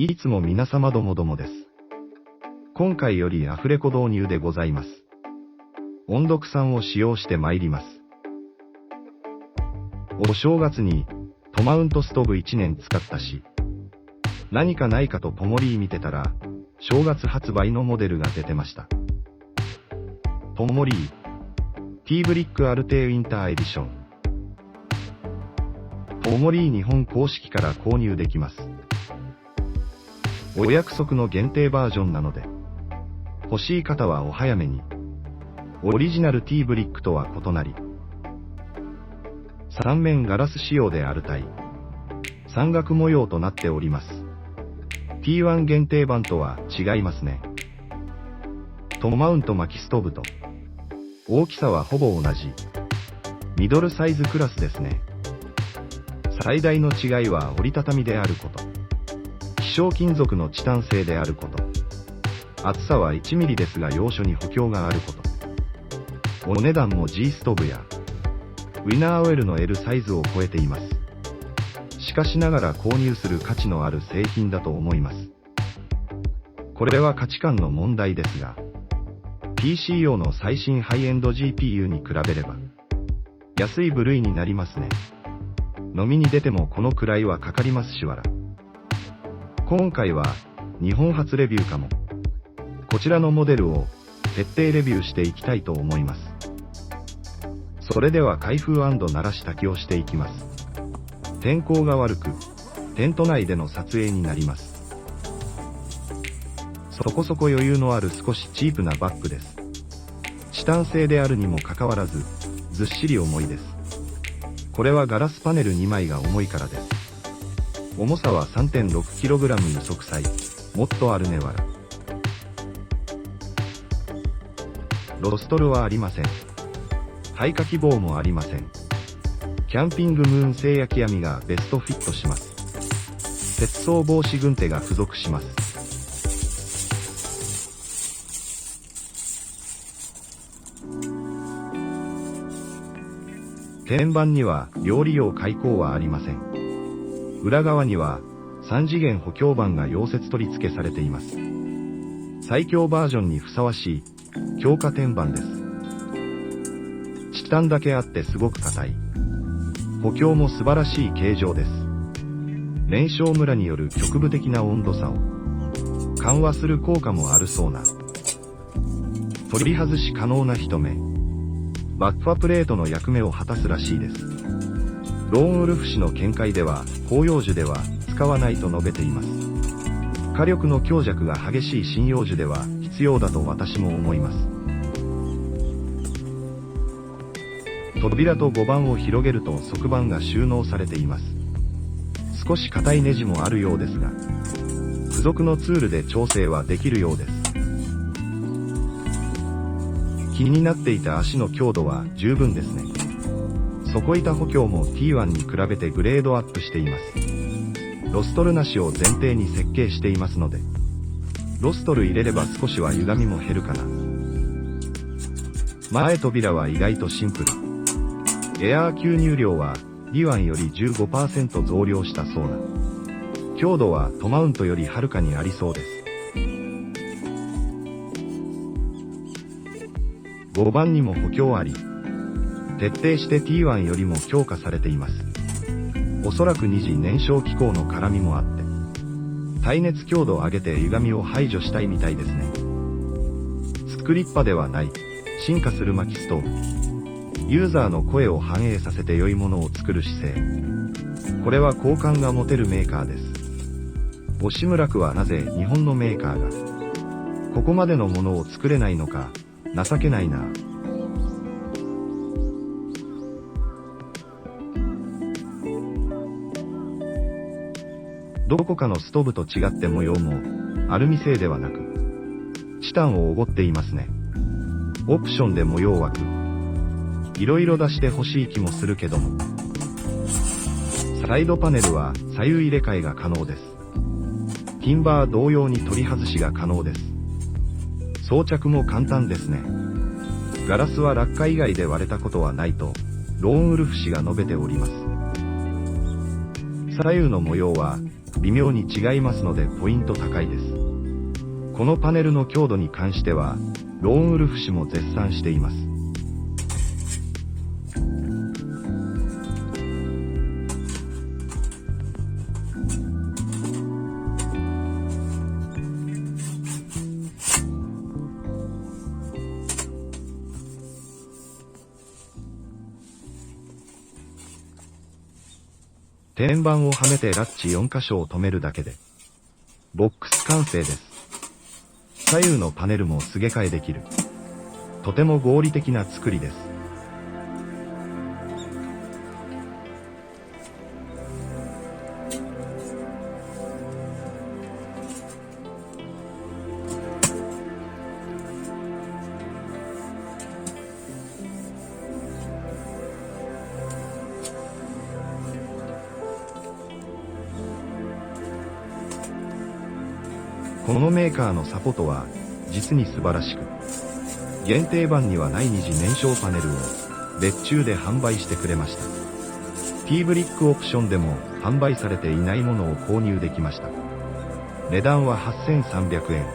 いつも皆様どもどもです。今回よりアフレコ導入でございます。音読3を使用して参ります。お正月にトマウントストーブ1年使ったし、何かないかとポモリー見てたら、正月発売のモデルが出てました。ポモリー T ブリックアルテウィンターエディション。ポモリー日本公式から購入できます。お約束の限定バージョンなので、欲しい方はお早めに。オリジナル T ブリックとは異なり、3面ガラス仕様であるたい、山岳模様となっております。T1 限定版とは違いますね。トマウント薪ストーブと、大きさはほぼ同じ。ミドルサイズクラスですね。最大の違いは折りたたみであること。希少金属のチタン製であること。厚さは1ミリですが要所に補強があること。お値段も G ストーブやウィナーオイルの L サイズを超えています。しかしながら購入する価値のある製品だと思います。これは価値観の問題ですが、PC 用の最新ハイエンド GPU に比べれば、安い部類になりますね。飲みに出てもこのくらいはかかりますしわら。今回は、日本初レビューかも。こちらのモデルを、徹底レビューしていきたいと思います。それでは開封&鳴らし焚きをしていきます。天候が悪く、テント内での撮影になります。そこそこ余裕のある少しチープなバッグです。チタン製であるにもかかわらず、ずっしり重いです。これはガラスパネル2枚が重いからです。重さは 3.6kg 輸足載、もっとあるねわら。ロストルはありません。配下希望もありません。キャンピングムーン製焼き網がベストフィットします。鉄装防止軍手が付属します。天板には料理用開口はありません。裏側には3次元補強板が溶接取り付けされています。最強バージョンにふさわしい強化天板です。チタンだけあってすごく硬い。補強も素晴らしい形状です。燃焼ムラによる局部的な温度差を緩和する効果もあるそうな。取り外し可能な一目。バッファプレートの役目を果たすらしいです。ローンウルフ氏の見解では、広葉樹では使わないと述べています。火力の強弱が激しい針葉樹では必要だと私も思います。扉と5番を広げると側板が収納されています。少し硬いネジもあるようですが、付属のツールで調整はできるようです。気になっていた足の強度は十分ですね。底板補強も T1 に比べてグレードアップしています。ロストルなしを前提に設計していますので、ロストル入れれば少しは歪みも減るかな。前扉は意外とシンプル。エアー吸入量はリワンより 15% 増量したそうな。強度はトマウントよりはるかにありそうです。5番にも補強あり、徹底して T1 よりも強化されています。おそらく二次燃焼機構の絡みもあって、耐熱強度を上げて歪みを排除したいみたいですね。作りっぱではない、進化する薪ストーブ。ユーザーの声を反映させて良いものを作る姿勢。これは好感が持てるメーカーです。押村区はなぜ日本のメーカーが、ここまでのものを作れないのか、情けないな。どこかのストーブと違って模様もアルミ製ではなくチタンをおごっていますね。オプションで模様枠いろいろ出してほしい気もするけども、サイドパネルは左右入れ替えが可能です。ティンバー同様に取り外しが可能です。装着も簡単ですね。ガラスは落下以外で割れたことはないとローンウルフ氏が述べております。左右の模様は微妙に違いますのでポイント高いです。このパネルの強度に関しては、ローンウルフ氏も絶賛しています。天板をはめてラッチ4箇所を止めるだけで、ボックス完成です。左右のパネルもすげ替えできる。とても合理的な作りです。このメーカーのサポートは実に素晴らしく、限定版にはない二次燃焼パネルを別注で販売してくれました。T ブリックオプションでも販売されていないものを購入できました。値段は8300円。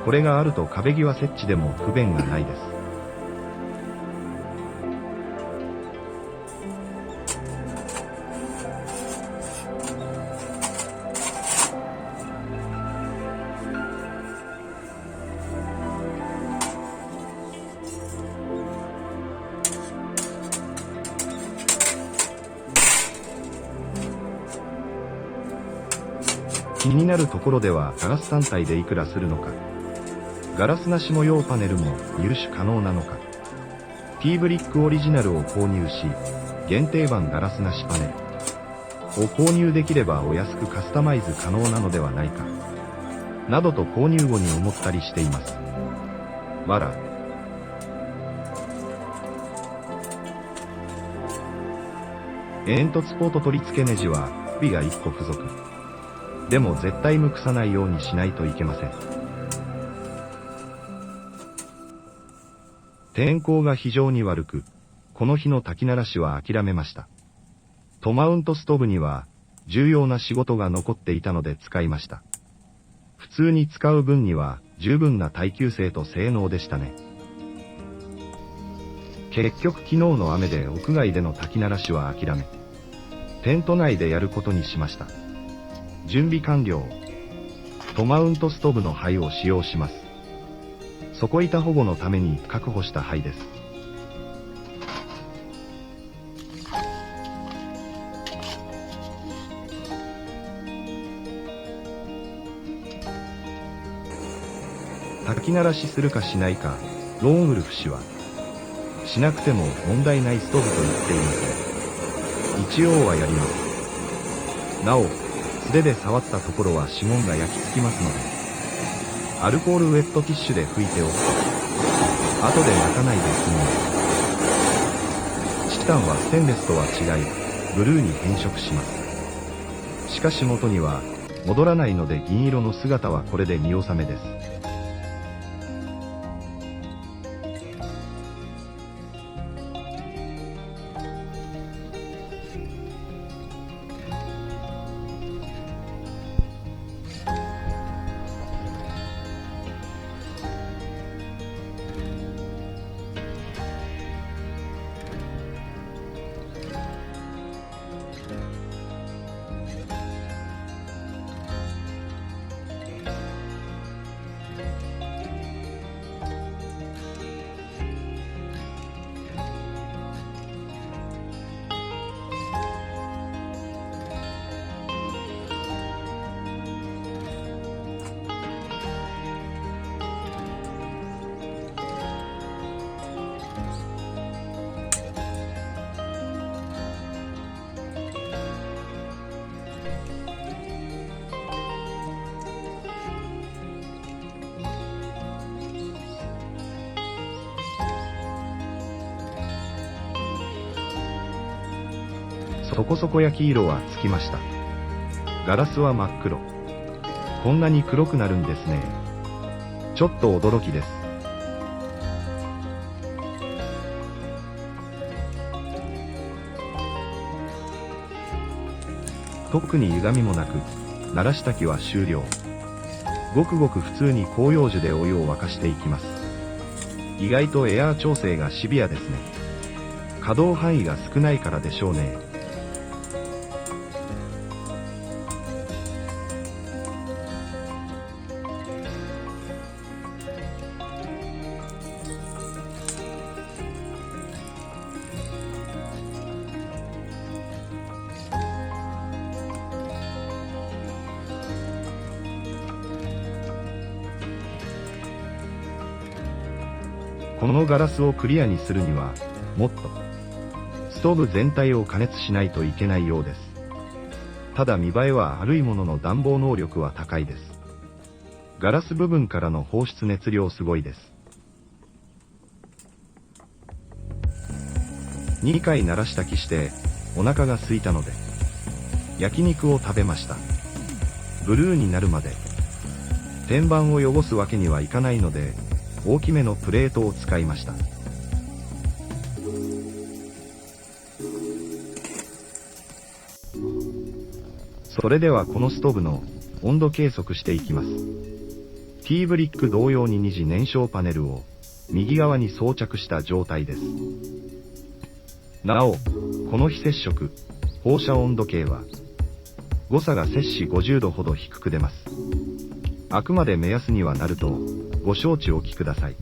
これがあると壁際設置でも不便がないです。気になるところではガラス単体でいくらするのか、ガラスなし模様パネルも入手可能なのか、T ブリックオリジナルを購入し、限定版ガラスなしパネルを購入できればお安くカスタマイズ可能なのではないか、などと購入後に思ったりしています。わら。煙突ポート取り付けネジは不備が1個付属。でも絶対無さないようにしないといけません。天候が非常に悪く、この日の炊き鳴らしは諦めました。トマウントストーブには重要な仕事が残っていたので使いました。普通に使う分には十分な耐久性と性能でしたね。結局昨日の雨で屋外での炊き鳴らしは諦め、テント内でやることにしました。準備完了。トマウントストーブの灰を使用します。底板保護のために確保した灰です。炊き鳴らしするかしないか、ローンウルフ氏は、しなくても問題ないストーブと言っています。一応はやります。なお、素手で触ったところは指紋が焼き付きますので、アルコールウェットティッシュで拭いておくと、後で焼かないで済みます。チタンはステンレスとは違い、ブルーに変色します。しかし元には戻らないので銀色の姿はこれで見納めです。そこそこ焼き色はつきました。ガラスは真っ黒。こんなに黒くなるんですね。ちょっと驚きです。特に歪みもなく、鳴らし炊きは終了。ごくごく普通に広葉樹でお湯を沸かしていきます。意外とエアー調整がシビアですね。可動範囲が少ないからでしょうね。このガラスをクリアにするには、もっとストーブ全体を加熱しないといけないようです。ただ見栄えは悪いものの暖房能力は高いです。ガラス部分からの放出熱量すごいです。2回鳴らし炊きしてお腹が空いたので焼肉を食べました。ブルーになるまで。天板を汚すわけにはいかないので大きめのプレートを使いました。それではこのストーブの温度計測していきます。T ブリック同様に二次燃焼パネルを右側に装着した状態です。なお、この非接触放射温度計は誤差が摂氏50度ほど低く出ます。あくまで目安にはなるとご承知おきください。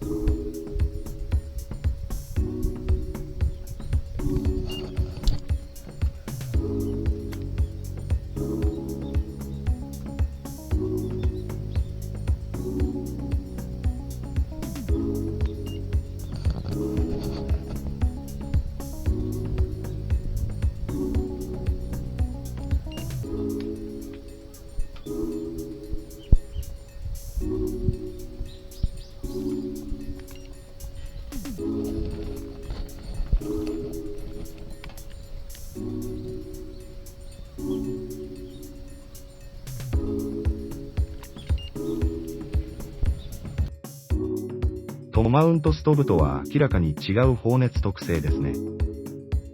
トマウントストーブとは明らかに違う放熱特性ですね。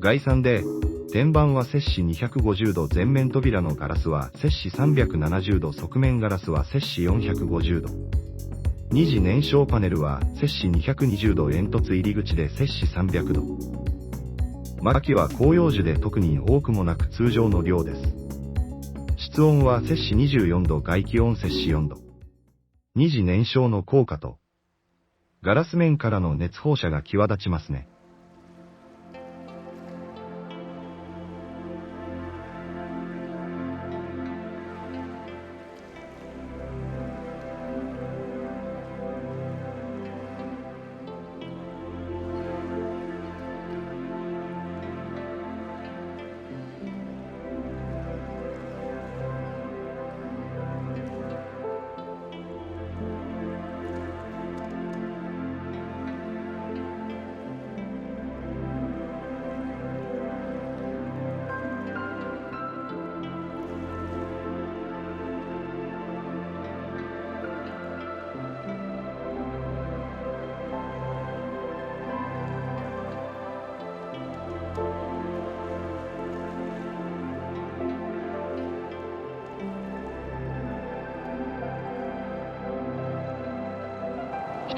概算で、天板は摂氏250度、前面扉のガラスは摂氏370度、側面ガラスは摂氏450度。二次燃焼パネルは摂氏220度、煙突入り口で摂氏300度。薪は広葉樹で特に多くもなく通常の量です。室温は摂氏24度、外気温摂氏4度。二次燃焼の効果と、ガラス面からの熱放射が際立ちますね。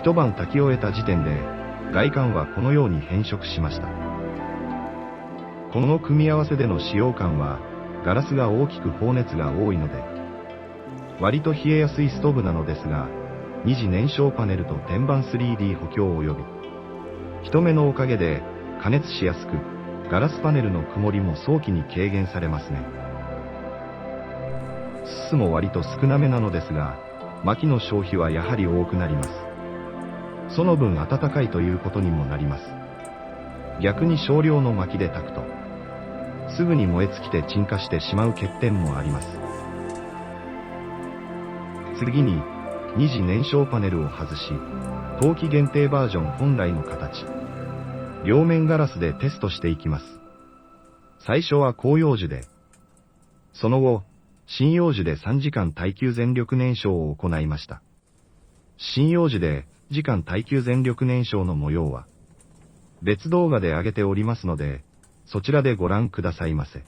一晩炊き終えた時点で、外観はこのように変色しました。この組み合わせでの使用感は、ガラスが大きく放熱が多いので、割と冷えやすいストーブなのですが、二次燃焼パネルと天板 3D 補強及び、人目のおかげで加熱しやすく、ガラスパネルの曇りも早期に軽減されますね。すすも割と少なめなのですが、薪の消費はやはり多くなります。その分暖かいということにもなります。逆に少量の薪で炊くと、すぐに燃え尽きて鎮火してしまう欠点もあります。次に、二次燃焼パネルを外し、冬季限定バージョン本来の形、両面ガラスでテストしていきます。最初は広葉樹で、その後、針葉樹で3時間耐久全力燃焼を行いました。針葉樹で時間耐久全力燃焼の模様は、別動画で上げておりますので、そちらでご覧くださいませ。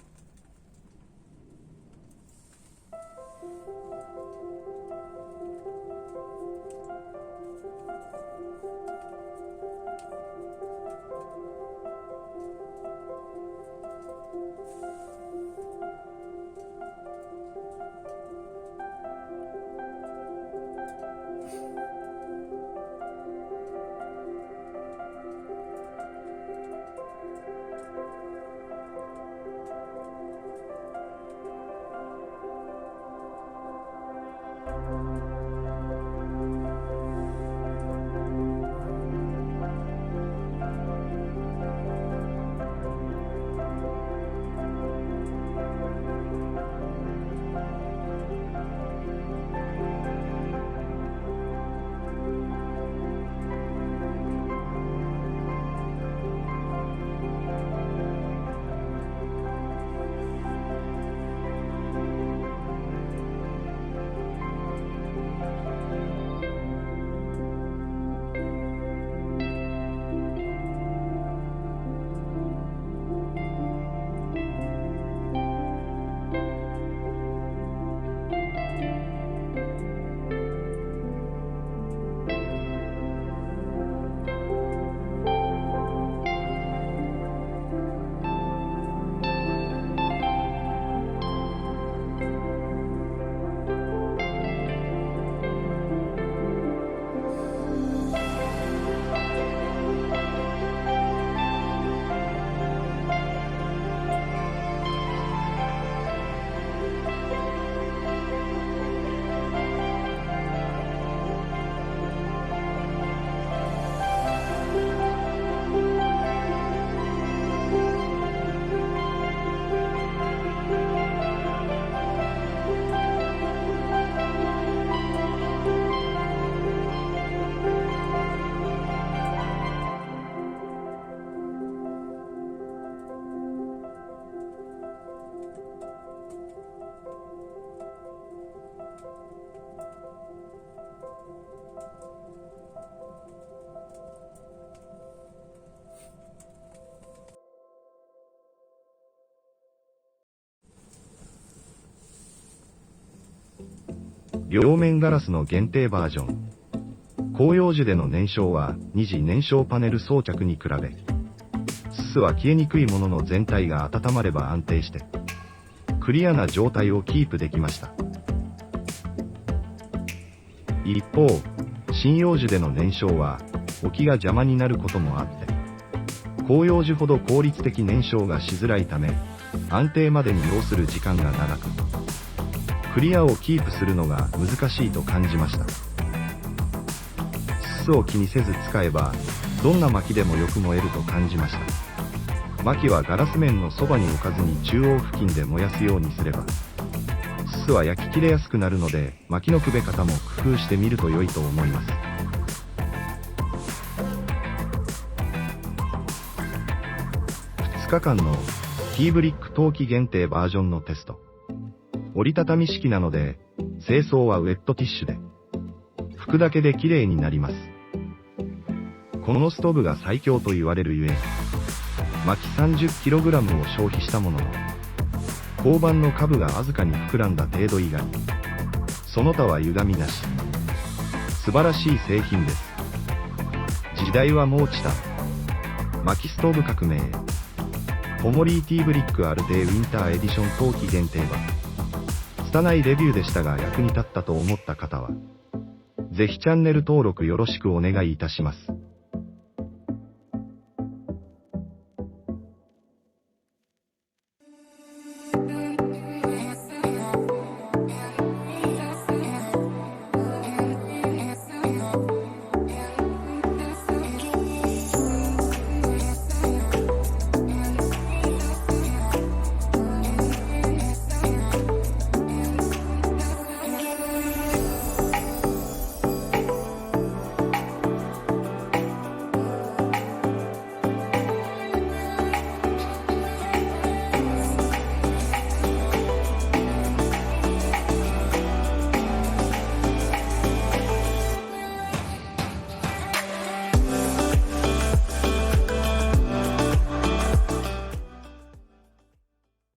両面ガラスの限定バージョン。広葉樹での燃焼は2次燃焼パネル装着に比べ、すすは消えにくいものの全体が温まれば安定して、クリアな状態をキープできました。一方、針葉樹での燃焼は、置きが邪魔になることもあって、広葉樹ほど効率的燃焼がしづらいため、安定までに要する時間が長く、クリアをキープするのが難しいと感じました。すすを気にせず使えば、どんな薪でもよく燃えると感じました。薪はガラス面のそばに置かずに中央付近で燃やすようにすれば、すすは焼き切れやすくなるので、薪のくべ方も工夫してみると良いと思います。2日間のティーブリック冬季限定バージョンのテスト。折りたたみ式なので、清掃はウェットティッシュで、拭くだけで綺麗になります。このストーブが最強と言われるゆえ、薪 30kg を消費したものの、鋼板の下部がわずかに膨らんだ程度以外、その他は歪みなし。素晴らしい製品です。時代はもう来た。薪ストーブ革命へ。ポモリーティーブリックアルデーウィンターエディション冬季限定版。拙いレビューでしたが役に立ったと思った方は、ぜひチャンネル登録よろしくお願いいたします。